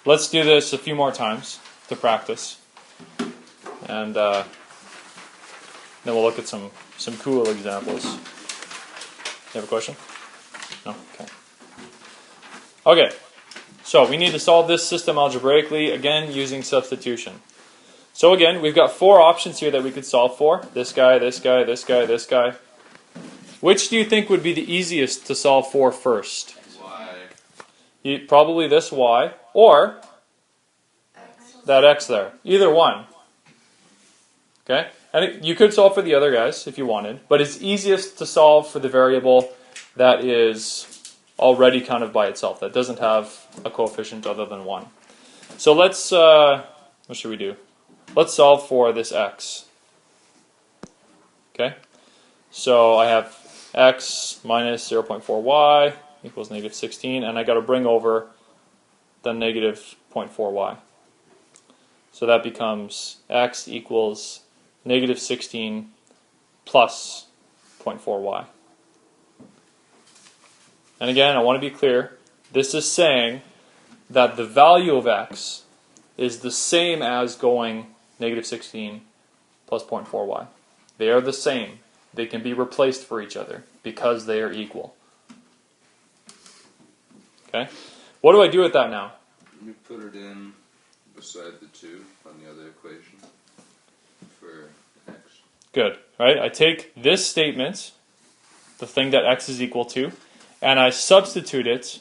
let's do this a few more times to practice. And then we'll look at some cool examples. You have a question? No? Okay. Okay. So we need to solve this system algebraically, again, using substitution. So again, we've got 4 options here that we could solve for. This guy, this guy, this guy, this guy. Which do you think would be the easiest to solve for first? Y. Probably this y, or that x there. Either one. Okay? And you could solve for the other guys if you wanted, but it's easiest to solve for the variable that is already kind of by itself, that doesn't have a coefficient other than 1. So let's, what should we do? Let's solve for this x. Okay? So I have x minus 0.4y equals negative 16, and I got to bring over the negative 0.4y. So that becomes x equals negative 16 plus 0.4y. And again, I want to be clear, this is saying that the value of x is the same as going negative 16 plus 0.4y. They are the same. They can be replaced for each other because they are equal. Okay? What do I do with that now? You put it in beside the 2 on the other equation for x. Good. Right? I take this statement, the thing that x is equal to, and I substitute it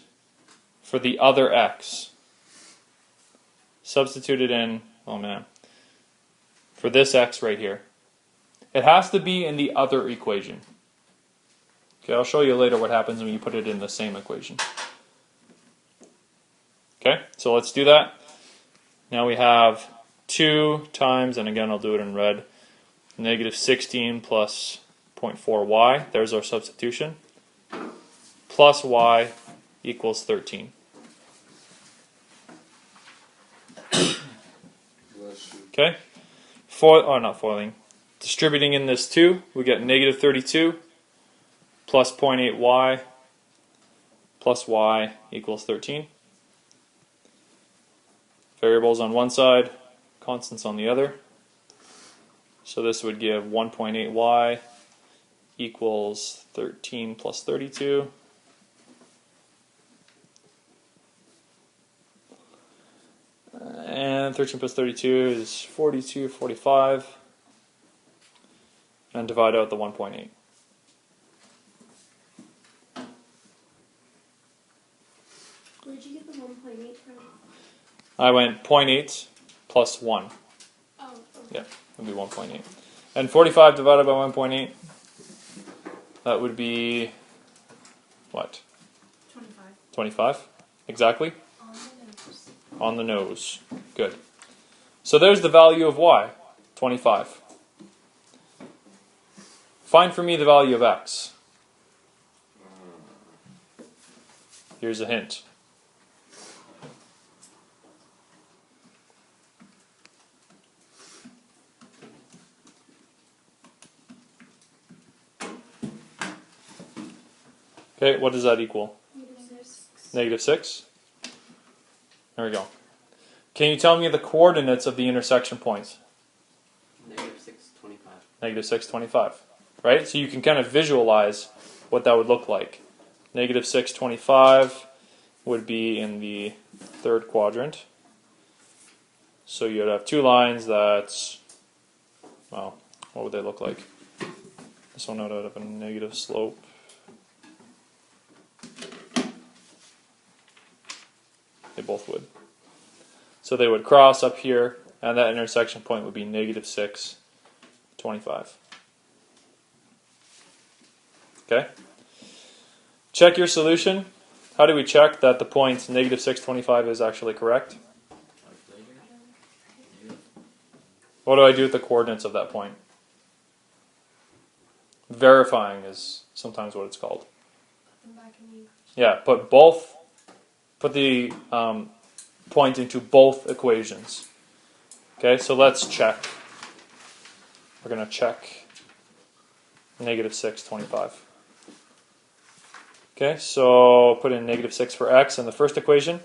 for the other x. Substitute it in, oh man, for this x right here. It has to be in the other equation. Okay, I'll show you later what happens when you put it in the same equation. Okay, so let's do that. Now we have 2 times, and again I'll do it in red, negative 16 plus 0.4y. There's our substitution. Plus y equals 13. Okay, not foiling. Distributing in this 2, we get negative 32 plus 0.8y plus y equals 13. Variables on one side, constants on the other. So this would give 1.8y equals 13 plus 32. And 13 plus 32 is 42, 45. And divide out the 1.8. Where'd you get the 1.8 from? I went 0.8 plus 1. Oh, okay. Yeah, it would be 1.8. And 45 divided by 1.8, that would be, what? 25. 25, exactly. On the nose. On the nose. Good. So there's the value of y, 25. Find for me the value of x. Here's a hint. Okay, what does that equal? Negative 6. There we go. Can you tell me the coordinates of the intersection points? Negative 6, 25. Negative 6, 25. Right? So you can kind of visualize what that would look like. Negative 6, 25 would be in the third quadrant. So you'd have 2 lines that, well, what would they look like? This one would have a negative slope. They both would. So they would cross up here, and that intersection point would be negative 6, 25. Okay? Check your solution. How do we check that the point negative 6, 25 is actually correct? What do I do with the coordinates of that point? Verifying is sometimes what it's called. Put them back in the equation. Yeah, put the point into both equations. Okay, so let's check. We're going to check negative 6, 25. Okay, so put in negative 6 for x in the first equation.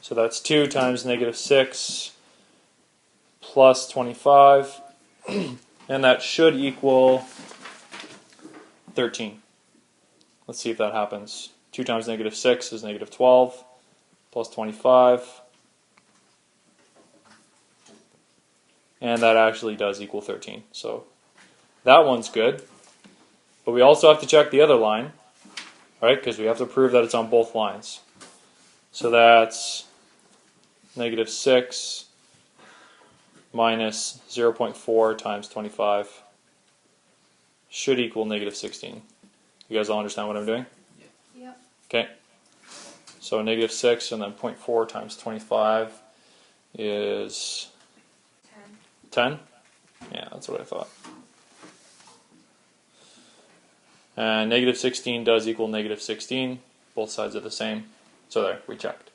So that's 2 times negative 6 plus 25. And that should equal 13. Let's see if that happens. 2 times negative 6 is negative 12 plus 25. And that actually does equal 13. So that one's good. But we also have to check the other line, right? Because we have to prove that it's on both lines. So that's negative 6 minus 0.4 times 25 should equal negative 16. You guys all understand what I'm doing? Yep. Okay. So negative 6 and then 0.4 times 25 is 10? Yeah, that's what I thought. And negative 16 does equal negative 16. Both sides are the same. So there, we checked.